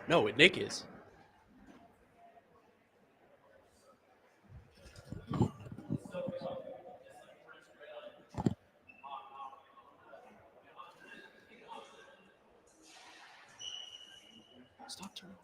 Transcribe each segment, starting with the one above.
No, Nick is. Stop turning.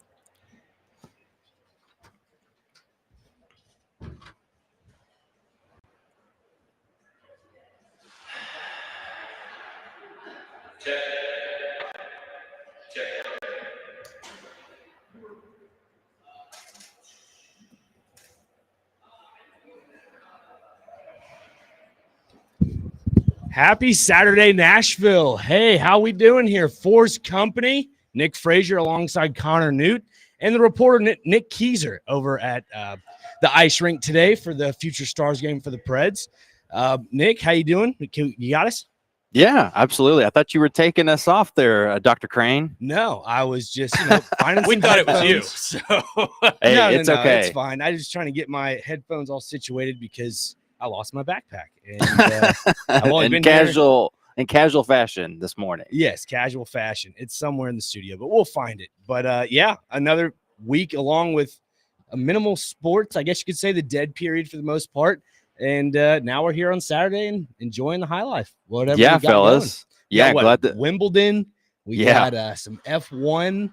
Happy Saturday, Nashville. Hey, how we doing here? 4's company, Nick Frazier alongside Connor Newt, and the reporter Nick Keyser over at the ice rink today for the Future Stars game for the Preds. Nick, how you doing? You got us? Yeah, absolutely. I thought you were taking us off there, Dr. Crane. No, I was just, finding We some thought it was you. headphones. So Hey, No, it's no, okay. it's fine. I was just trying to get my headphones all situated because I lost my backpack. And I've only been in casual fashion this morning. Yes, casual fashion. It's somewhere in the studio, but we'll find it. But yeah, another week along with a minimal sports. I guess you could say the dead period for the most part. And now we're here on Saturday and enjoying the high life. Whatever. Yeah, we got fellas. Going. Yeah, Glad that Wimbledon. We Yeah. got some F1,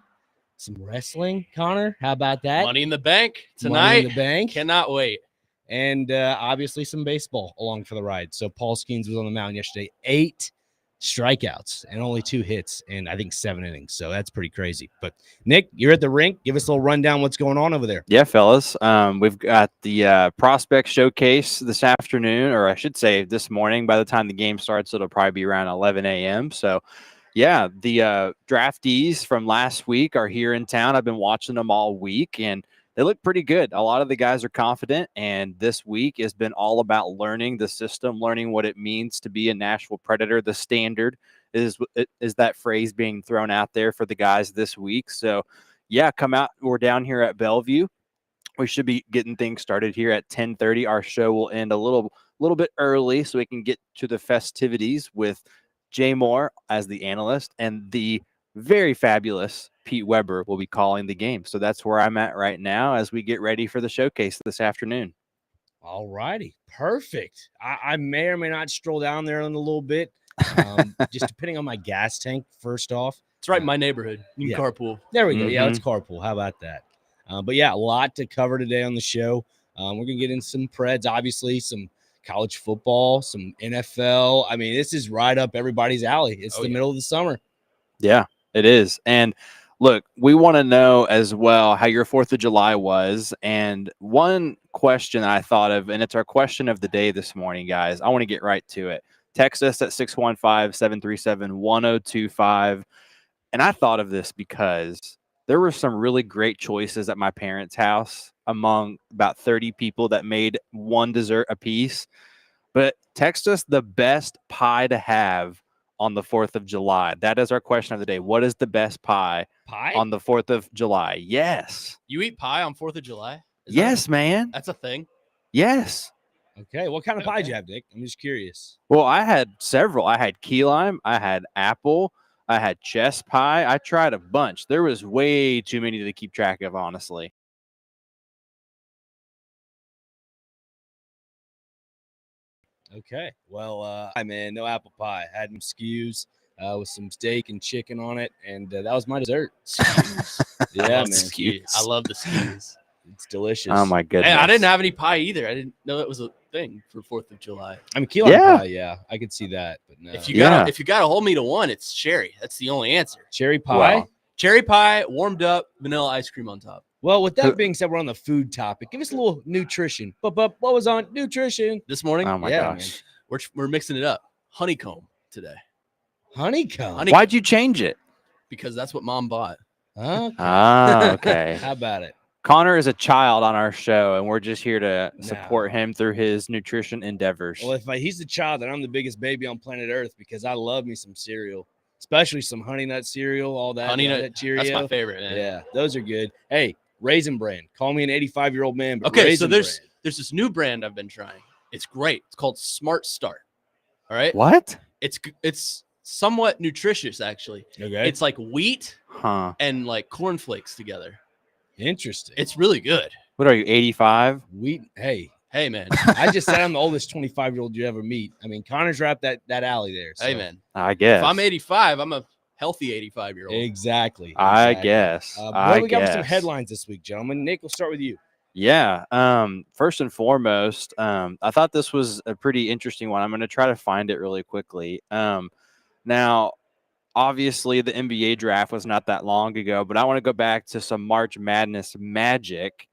some wrestling. Connor, how about that? Money in the Bank tonight. Money in the Bank. Cannot wait. And obviously some baseball along for the ride. So Paul Skeens was on the mound yesterday. 8 strikeouts and only 2 hits and I think 7 innings. So that's pretty crazy. But Nick, you're at the rink. Give us a little rundown what's going on over there. Yeah, fellas. We've got the prospect showcase this afternoon, or I should say this morning. By the time the game starts, it'll probably be around 11 a.m. So yeah, the draftees from last week are here in town. I've been watching them all week and they look pretty good. A lot of the guys are confident, and this week has been all about learning the system, learning what it means to be a Nashville Predator. The standard is that phrase being thrown out there for the guys this week. So, yeah, come out. We're down here at Bellevue. We should be getting things started here at 10:30. Our show will end a little bit early so we can get to the festivities with Jay Moore as the analyst and the very fabulous Pete Weber will be calling the game. So that's where I'm at right now as we get ready for the showcase this afternoon. All righty. Perfect. I may or may not stroll down there in a little bit, just depending on my gas tank, first off. It's right in my neighborhood. You can carpool. There we go. Yeah, let's carpool. How about that? But yeah, a lot to cover today on the show. We're going to get into some Preds, obviously, some college football, some NFL. I mean, this is right up everybody's alley. It's the middle of the summer. Yeah, it is. And look, we want to know as well how your 4th of July was. And one question I thought of, and it's our question of the day this morning, guys. I want to get right to it. Text us at 615-737-1025. And I thought of this because there were some really great choices at my parents' house among about 30 people that made one dessert apiece. But text us the best pie to have on the 4th of July. That is our question of the day. What is the best pie on the 4th of July? Yes. You eat pie on 4th of July? Yes, man. That's a thing. Yes. Okay. What kind of pie did you have, Nick? I'm just curious. Well, I had several. I had key lime. I had apple. I had chess pie. I tried a bunch. There was way too many to keep track of, honestly. Okay. Well, man, no apple pie. I had some skews with some steak and chicken on it, and that was my dessert. Yeah, man. Skews. I love the skews. It's delicious. Oh, my goodness. Hey, I didn't have any pie either. I didn't know that was a thing for 4th of July. I mean, key lime pie, yeah. I could see that, but no. If you got to hold me to one, it's cherry. That's the only answer. Cherry pie? Wow. Cherry pie, warmed up, vanilla ice cream on top. Well, with that being said, we're on the food topic. Give us a little nutrition. What was on nutrition this morning? Oh, my gosh. We're mixing it up. Honeycomb today. Honeycomb? Why'd you change it? Because that's what Mom bought. Okay. Okay. How about it? Connor is a child on our show, and we're just here to support him through his nutrition endeavors. Well, if he's the child, then I'm the biggest baby on planet Earth because I love me some cereal, especially some Honey Nut cereal, all that. Honey Nut Cheerio. That's my favorite, man. Yeah, those are good. Hey, Raisin Bran. Call me an 85-year-old man, but okay, Raisin so there's this new brand I've been trying. It's great. It's called Smart Start. All right. What? It's somewhat nutritious, actually. Okay. It's like wheat Huh. and like cornflakes together. Interesting. It's really good. What are you, 85? Wheat. Hey, Hey, man. I just said I'm the oldest 25-year-old you ever meet. I mean, Connor's right up that alley there. So. Hey, man. I guess. If I'm 85, I'm a healthy 85-year-old. Exactly. I guess. What do we got for some headlines this week, gentlemen? Nick, we'll start with you. Yeah. First and foremost, I thought this was a pretty interesting one. I'm going to try to find it really quickly. Now, obviously, the NBA draft was not that long ago, but I want to go back to some March Madness magic,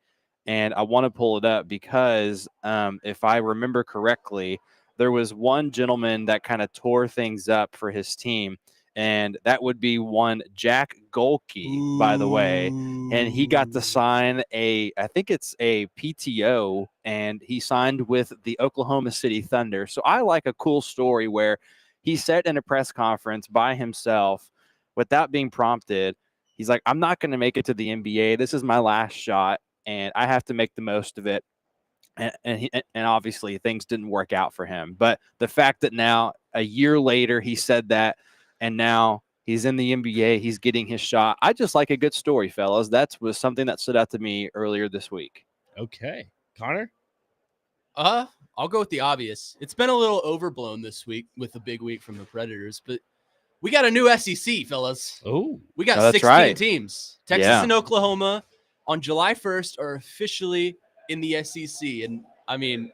and I want to pull it up because if I remember correctly, there was one gentleman that kind of tore things up for his team, and that would be one Jack Golke, by the way. And he got to sign I think it's a PTO, and he signed with the Oklahoma City Thunder. So I like a cool story where he said in a press conference by himself without being prompted, he's like, I'm not going to make it to the NBA. This is my last shot, and I have to make the most of it. And obviously things didn't work out for him. But the fact that now, a year later, he said that, and now he's in the NBA, he's getting his shot. I just like a good story, fellas. That was something that stood out to me earlier this week. Okay. Connor? I'll go with the obvious. It's been a little overblown this week with the big week from the Predators, but we got a new SEC, fellas. Oh. We got that's 16 right. teams. Texas Yeah. and Oklahoma on July 1st are officially in the SEC. And I mean,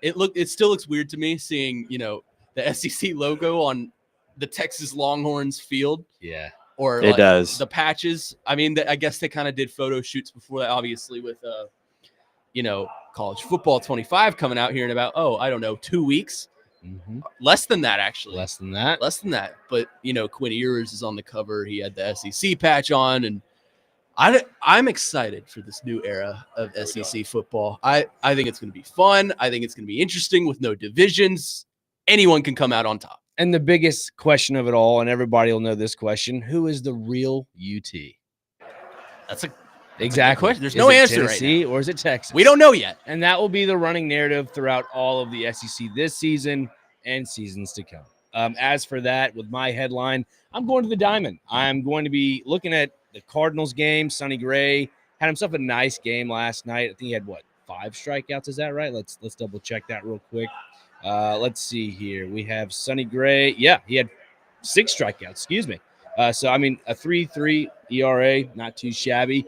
it still looks weird to me seeing, the SEC logo on the Texas Longhorns field. Yeah. Or It does. the patches. I mean, I guess they kind of did photo shoots before that, obviously, with college football 25 coming out here in about 2 weeks. Mm-hmm. Less than that, actually. Less than that. But Quinn Ewers is on the cover. He had the SEC patch on, and I'm excited for this new era of SEC football. I think it's going to be fun. I think it's going to be interesting with no divisions. Anyone can come out on top. And the biggest question of it all, and everybody will know this question: who is the real UT? That's a exactly question. There's is no it answer Tennessee right now. Or is it Texas? We don't know yet. And that will be the running narrative throughout all of the SEC this season and seasons to come. As for that, with my headline, I'm going to the Diamond. I'm going to be looking at the Cardinals game. Sonny Gray had himself a nice game last night. I think he had 5 strikeouts. Is that right? Let's double check that real quick. Let's see here. We have Sonny Gray. Yeah, he had 6 strikeouts. Excuse me. So I mean, a 3.3 ERA, not too shabby.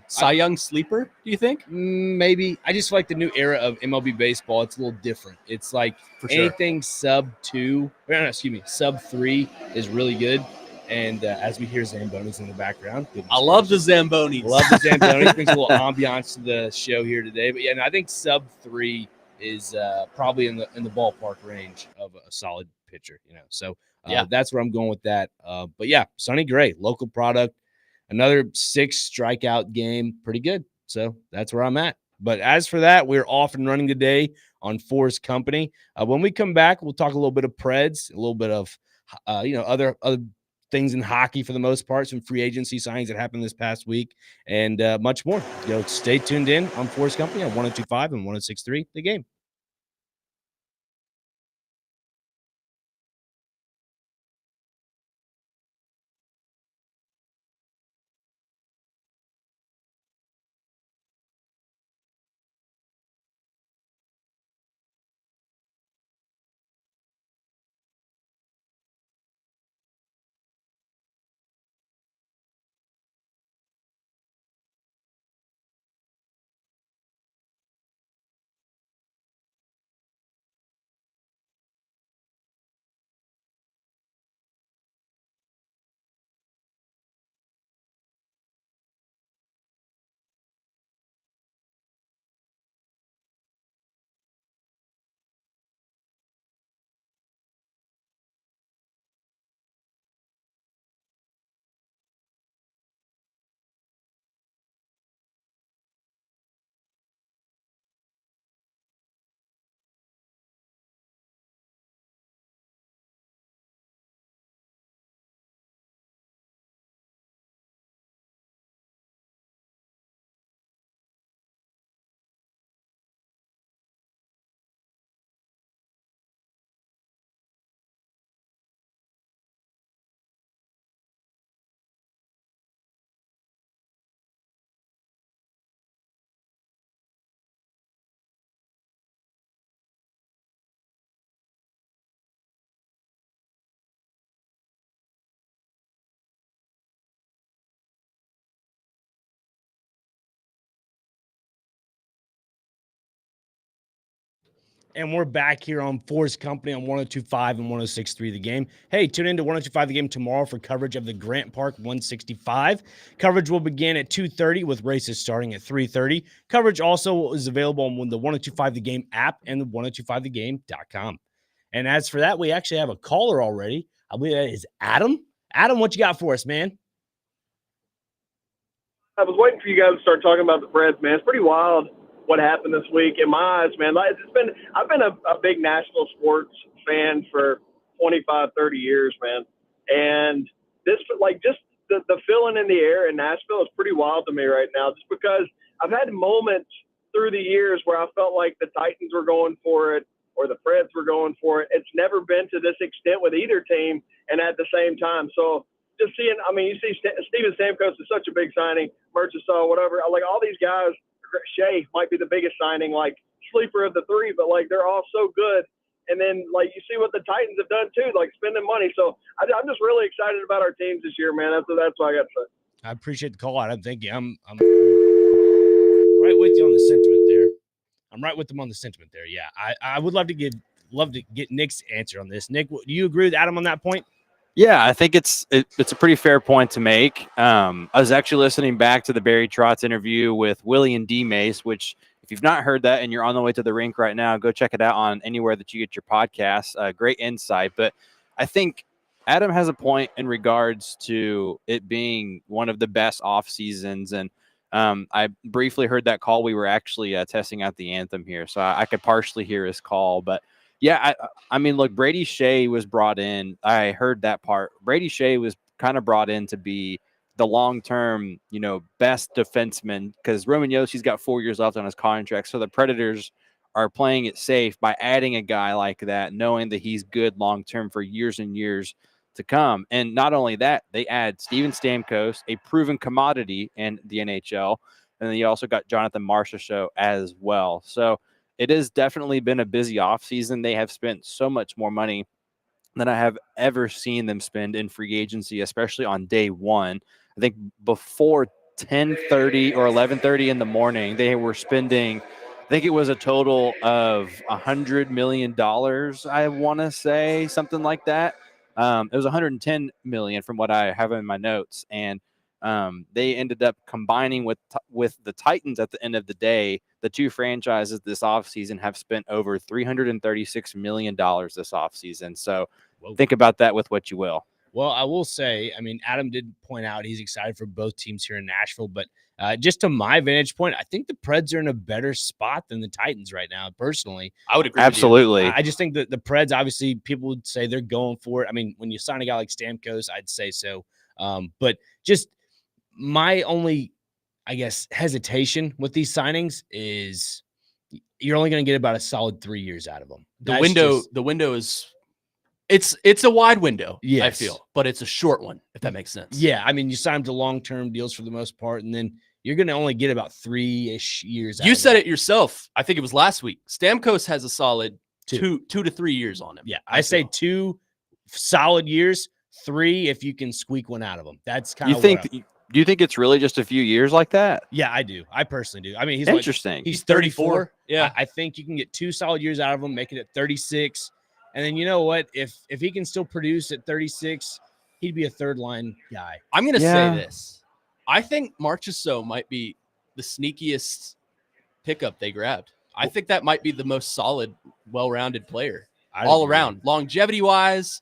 Cy Young sleeper, do you think? Maybe. I just like the new era of MLB baseball. It's a little different. It's like anything sub 3 is really good. And as we hear Zambonis in the background, I love the Zambonis. Love the Zambonis. Brings a little ambiance to the show here today. But yeah, no, I think sub 3 is probably in the ballpark range of a solid pitcher. So that's where I'm going with that. But yeah, Sonny Gray, local product. Another 6 strikeout game. Pretty good. So that's where I'm at. But as for that, we're off and running today on 4's Company. When we come back, we'll talk a little bit of Preds, a little bit of, other things in hockey for the most part, some free agency signings that happened this past week, and much more. Stay tuned in on 4's Company on 102.5 and 106.3 The Game. And we're back here on 4's Company on 102.5 and 106.3 The Game. Hey, tune in to 102.5 The Game tomorrow for coverage of the Grant Park 165. Coverage will begin at 2:30 with races starting at 3:30. Coverage also is available on the 102.5 The Game app and the 102.5thegame.com. And as for that, we actually have a caller already. I believe that is Adam. Adam, what you got for us, man? I was waiting for you guys to start talking about the Preds, man. It's pretty wild what happened this week in my eyes, man. I've been a big national sports fan for 25, 30 years, man. And this, just the feeling in the air in Nashville is pretty wild to me right now, just because I've had moments through the years where I felt like the Titans were going for it or the Preds were going for it. It's never been to this extent with either team and at the same time. So just seeing, you see Steven Stamkos is such a big signing, Merchant, whatever. Like all these guys, Shea might be the biggest signing, like sleeper of the three, but like they're all so good. And then like you see what the Titans have done too, like spending money. So I'm just really excited about our teams this year, man. That's what I got to say. I appreciate the call out. I'm thinking I'm right with you on the sentiment there. I'm right with them on the sentiment there. Yeah, I would love to get Nick's answer on this. Nick, do you agree with Adam on that point? Yeah, I think it's a pretty fair point to make. I was actually listening back to the Barry Trotz interview with Willie and D Mace, which if you've not heard that and you're on the way to the rink right now, go check it out on anywhere that you get your podcasts. Great insight. But I think Adam has a point in regards to it being one of the best off seasons. And I briefly heard that call. We were actually testing out the anthem here, so I could partially hear his call, but yeah, I mean, look, Brady Shea was brought in. I heard that part. Brady Shea was kind of brought in to be the long-term, best defenseman because Roman Yossi's got 4 years left on his contract. So the Predators are playing it safe by adding a guy like that, knowing that he's good long-term for years and years to come. And not only that, they add Steven Stamkos, a proven commodity in the NHL. And then you also got Jonathan Marchessault as well. So it has definitely been a busy offseason. They have spent so much more money than I have ever seen them spend in free agency, especially on day one. I think before 10:30 or 11:30 in the morning, they were spending, I think it was a total of $100 million, I want to say, something like that. It was $110 million from what I have in my notes. And they ended up combining with the Titans at the end of the day. The two franchises this offseason have spent over $336 million this offseason. So think about that with what you will. Well, I will say, Adam did point out he's excited for both teams here in Nashville, but just to my vantage point, I think the Preds are in a better spot than the Titans right now, personally. I would agree. Absolutely. I just think that the Preds, obviously, people would say they're going for it. When you sign a guy like Stamkos, I'd say so. But just my only, I guess, hesitation with these signings is you're only going to get about a solid 3 years out of them. The window is it's a wide window, yes. I feel, but it's a short one, if that makes sense. Yeah, you sign them to long-term deals for the most part, and then you're going to only get about 3-ish years out You of said them. it yourself. I think it was last week. Stamkos has a solid two to 3 years on him. Yeah, I say 2 solid years, 3 if you can squeak one out of them. That's kind of Do you think it's really just a few years like that? Yeah, I do. I personally do. He's interesting. He's 34. Yeah, I think you can get 2 solid years out of him, make it at 36. And then you know what? If he can still produce at 36, he'd be a third line guy. I'm going to say this. I think Marchessault might be the sneakiest pickup they grabbed. I think that might be the most solid, well-rounded player all around. Longevity-wise,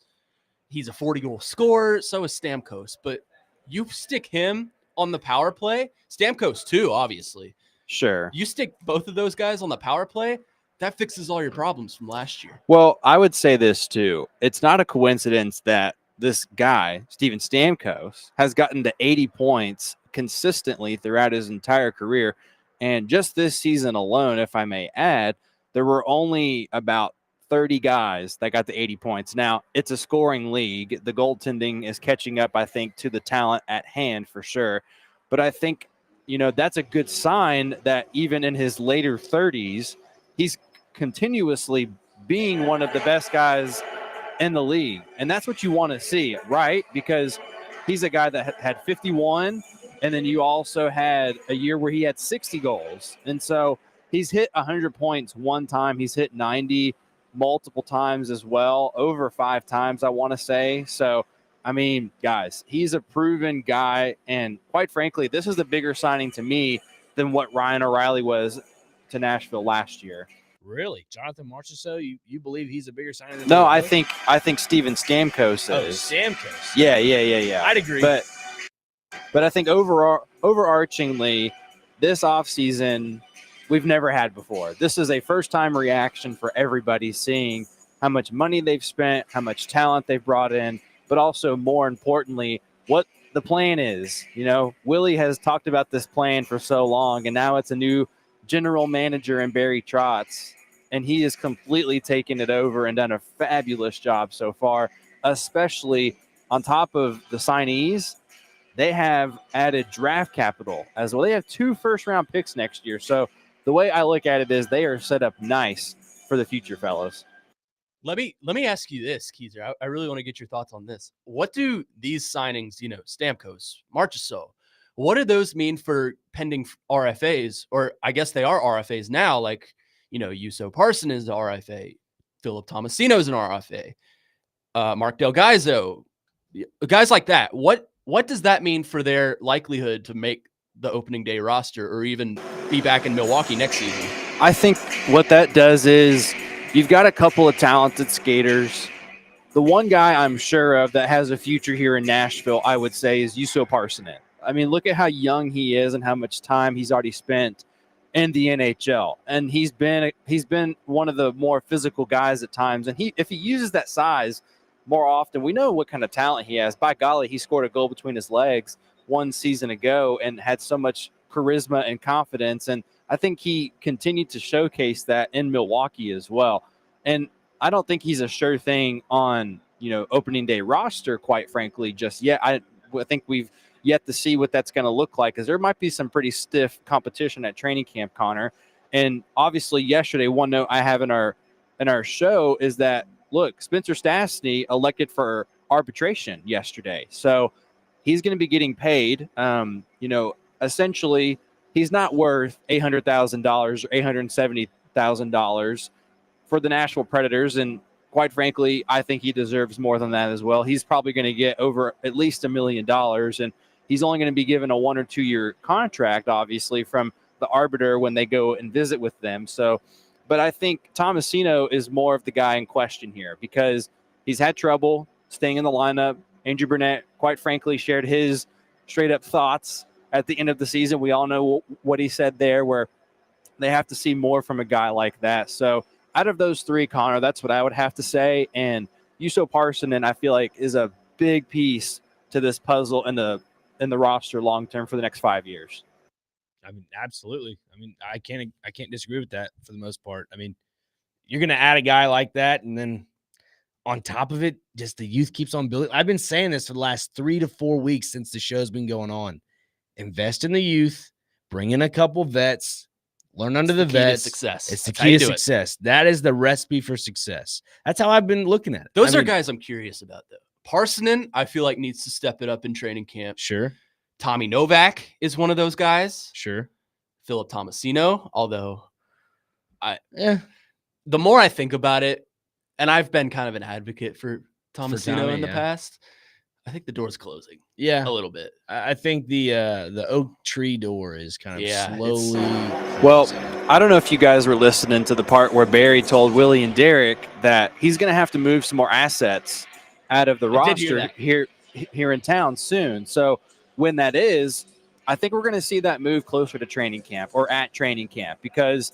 he's a 40-goal scorer. So is Stamkos. But you stick him on the power play, Stamkos too, obviously. Sure. You stick both of those guys on the power play, that fixes all your problems from last year. Well, I would say this too. It's not a coincidence that this guy, Steven Stamkos, has gotten to 80 points consistently throughout his entire career. And just this season alone, if I may add, there were only about 30 guys that got to 80 points. Now, it's a scoring league. The goaltending is catching up, I think, to the talent at hand for sure. But I think, that's a good sign that even in his later 30s, he's continuously being one of the best guys in the league. And that's what you want to see, right? Because he's a guy that had 51, and then you also had a year where he had 60 goals. And so He's hit 100 points one time. He's hit 90 multiple times as well, over 5 times, I want to say. So, I mean, guys, he's a proven guy. And quite frankly, this is a bigger signing to me than what Ryan O'Reilly was to Nashville last year. Really? Jonathan Marchessault, you believe he's a bigger signing than No, Will I Levis? think Steven Stamkos is. Stamkos. Yeah. I'd agree. But I think overarchingly, this offseason, we've never had before. This is a first-time reaction for everybody, seeing how much money they've spent, how much talent they've brought in, but also, more importantly, what the plan is. You know, Willie has talked about this plan for so long, and now it's a new general manager in Barry Trotz, and he has completely taken it over and done a fabulous job so far, especially on top of the signees. They have added draft capital as well. They have 2 first-round picks next year. So the way I look at it is they are set up nice for the future, fellows. Let me ask you this, Keezer. I really want to get your thoughts on this. What do these signings, Stamkos, Marchessault, what do those mean for pending RFAs? Or I guess they are RFAs now, like, Yuso Parson is an RFA, Philip Tomasino is an RFA, Mark Del Gaizo, guys like that. What does that mean for their likelihood to make the opening day roster or even be back in Milwaukee next season? I think what that does is you've got a couple of talented skaters. The one guy I'm sure of that has a future here in Nashville, I would say, is Yuso Parsonen. I mean, look at how young he is and how much time he's already spent in the NHL. And he's been one of the more physical guys at times. And if he uses that size more often, we know what kind of talent he has. By golly, he scored a goal between his legs one season ago and had so much charisma and confidence. And I think he continued to showcase that in Milwaukee as well. And I don't think he's a sure thing on, opening day roster, quite frankly, just yet. I think we've yet to see what that's going to look like, because there might be some pretty stiff competition at training camp, Connor. And obviously yesterday, one note I have in our show is that, look, Spencer Stastny elected for arbitration yesterday. So he's going to be getting paid. Essentially, he's not worth $800,000 or $870,000 for the Nashville Predators. And quite frankly, I think he deserves more than that as well. He's probably going to get over at least $1 million. And he's only going to be given a 1 or 2 year contract, obviously, from the arbiter when they go and visit with them. So, but I think Tomasino is more of the guy in question here, because he's had trouble staying in the lineup. Andrew Burnett, quite frankly, shared his straight up thoughts at the end of the season. We all know what he said there, where they have to see more from a guy like that. So out of those 3, Connor, that's what I would have to say. And Yuso Parsonen, I feel like, is a big piece to this puzzle in the roster long term for the next 5 years. I mean, absolutely. I mean, I can't disagree with that for the most part. I mean, you're going to add a guy like that, and then on top of it, just the youth keeps on building. I've been saying this for the last 3 to 4 weeks since the show's been going on. Invest in the youth, bring in a couple vets, learn under the vets. Success. It's the key to success. That is the recipe for success. That's how I've been looking at it. Those are guys I'm curious about, though. Parsonen, I feel like, needs to step it up in training camp. Sure. Tommy Novak is one of those guys. Sure. Philip Tomasino, although the more I think about it, and I've been kind of an advocate for Tomasino in the past, I think the door's closing. Yeah. A little bit. I think the oak tree door is kind of slowly. Well, I don't know if you guys were listening to the part where Barry told Willie and Derek that he's going to have to move some more assets out of the roster here in town soon. So when that is, I think we're going to see that move closer to training camp or at training camp, because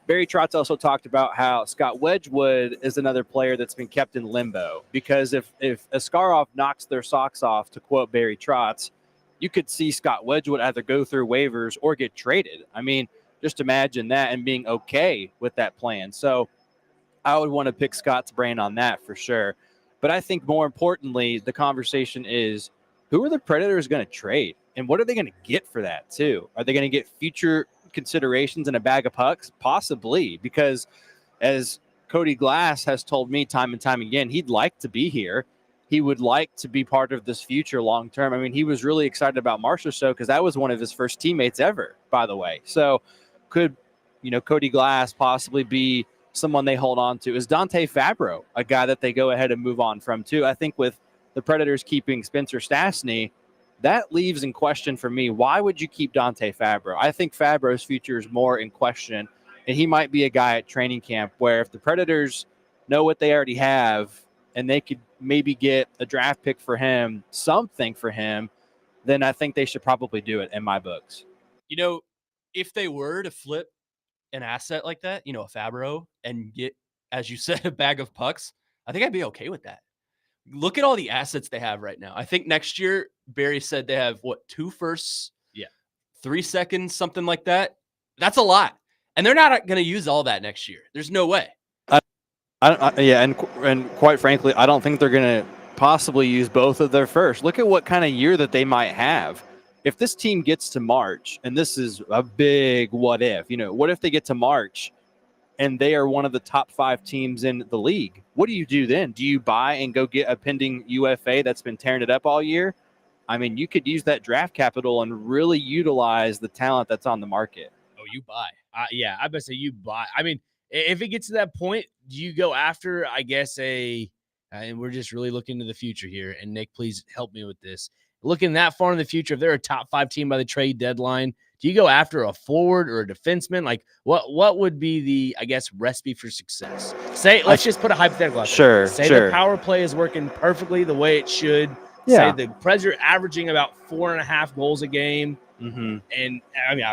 Barry Trotz also talked about how Scott Wedgwood is another player that's been kept in limbo, because if Askarov knocks their socks off, to quote Barry Trotz, you could see Scott Wedgwood either go through waivers or get traded. I mean, just imagine that and being okay with that plan. So I would want to pick Scott's brain on that for sure. But I think more importantly, the conversation is, who are the Predators going to trade? And what are they going to get for that too? Are they going to get future considerations and a bag of pucks? Possibly, because as Cody Glass has told me time and time again, he'd like to be here. He would like to be part of this future long term. I mean, he was really excited about Marchessault because that was one of his first teammates ever, by the way. So could Cody Glass possibly be someone they hold on to? Is Dante Fabro a guy that they go ahead and move on from too? I think with the Predators keeping Spencer Stastny, that leaves in question for me. Why would you keep Dante Fabro? I think Fabro's future is more in question, and he might be a guy at training camp where if the Predators know what they already have and they could maybe get a draft pick for him, something for him, then I think they should probably do it in my books. If they were to flip an asset like that, a Fabro, and get, as you said, a bag of pucks, I think I'd be okay with that. Look at all the assets they have right now. I think next year, Barry said they have, 2 firsts? Yeah. 3 seconds, something like that. That's a lot. And they're not going to use all that next year. There's no way. And quite frankly, I don't think they're going to possibly use both of their first. Look at what kind of year that they might have. If this team gets to March, and this is a big what if, what if they get to March and they are one of the top 5 teams in the league? What do you do then? Do you buy and go get a pending UFA that's been tearing it up all year? I mean, you could use that draft capital and really utilize the talent that's on the market. Oh, you buy. Yeah, I bet say you buy. I mean, if it gets to that point, do you go after, I guess, and we're just really looking to the future here, and Nick, please help me with this. Looking that far in the future, if they're a top 5 team by the trade deadline, do you go after a forward or a defenseman? Like, what would be the, I guess, recipe for success? Let's just put a hypothetical out there. Say the power play is working perfectly the way it should. Yeah. Say the Preds are averaging about 4.5 goals a game. Mm-hmm. And I mean,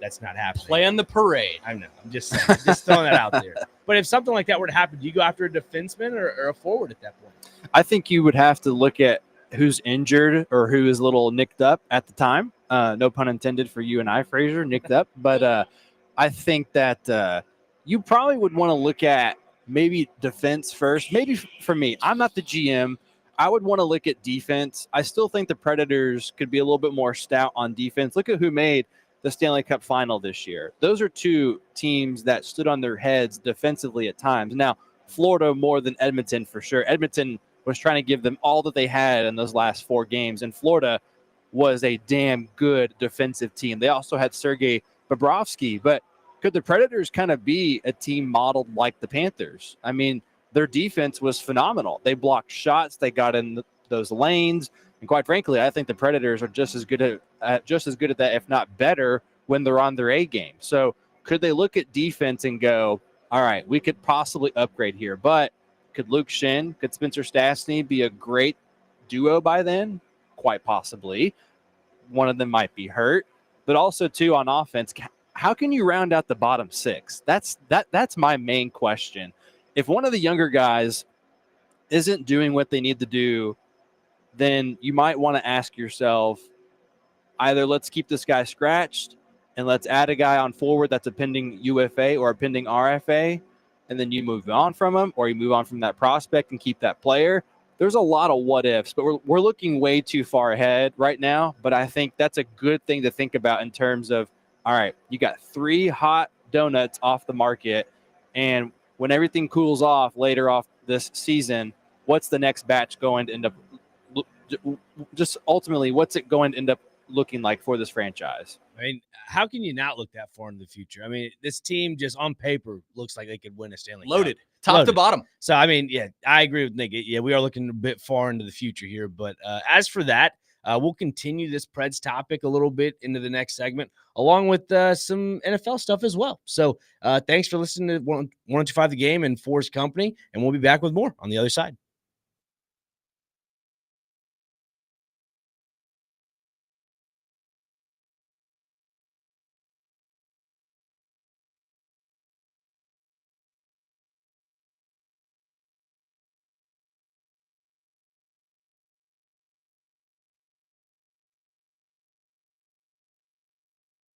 that's not happening. Plan the parade. I know. I'm just throwing that out there. But if something like that were to happen, do you go after a defenseman or a forward at that point? I think you would have to look at who's injured or who is a little nicked up at the time. No pun intended for you and I, Fraser, nicked up. But I think that you probably would want to look at maybe defense first. Maybe for me, I'm not the GM. I would want to look at defense. I still think the Predators could be a little bit more stout on defense. Look at who made the Stanley Cup final this year. Those are 2 teams that stood on their heads defensively at times. Now, Florida more than Edmonton for sure. Edmonton was trying to give them all that they had in those last 4 games, and Florida was a damn good defensive team. They also had Sergei Bobrovsky, but could the Predators kind of be a team modeled like the Panthers? I mean, their defense was phenomenal. They blocked shots. They got in those lanes. And quite frankly, I think the Predators are just as good at that, if not better, when they're on their A game. So could they look at defense and go, all right, we could possibly upgrade here. But could Luke Shin, could Spencer Stastny be a great duo by then? Quite possibly. One of them might be hurt. But also, too, on offense, how can you round out the bottom 6? That's my main question. If one of the younger guys isn't doing what they need to do, then you might want to ask yourself, either let's keep this guy scratched and let's add a guy on forward that's a pending UFA or a pending RFA, and then you move on from him, or you move on from that prospect and keep that player. There's a lot of what ifs, but we're looking way too far ahead right now. But I think that's a good thing to think about in terms of, all right, you got 3 hot donuts off the market, and when everything cools off later off this season, what's the next batch going to end up just ultimately, what's it going to end up looking like for this franchise? I mean, how can you not look that far into the future? I mean, this team just on paper looks like they could win a Stanley Cup. Loaded, top to bottom. So, I mean, yeah, I agree with Nick. Yeah, we are looking a bit far into the future here. But as for that, we'll continue this Preds topic a little bit into the next segment, along with some NFL stuff as well. So thanks for listening to 125 The Game and 4's Company, and we'll be back with more on the other side.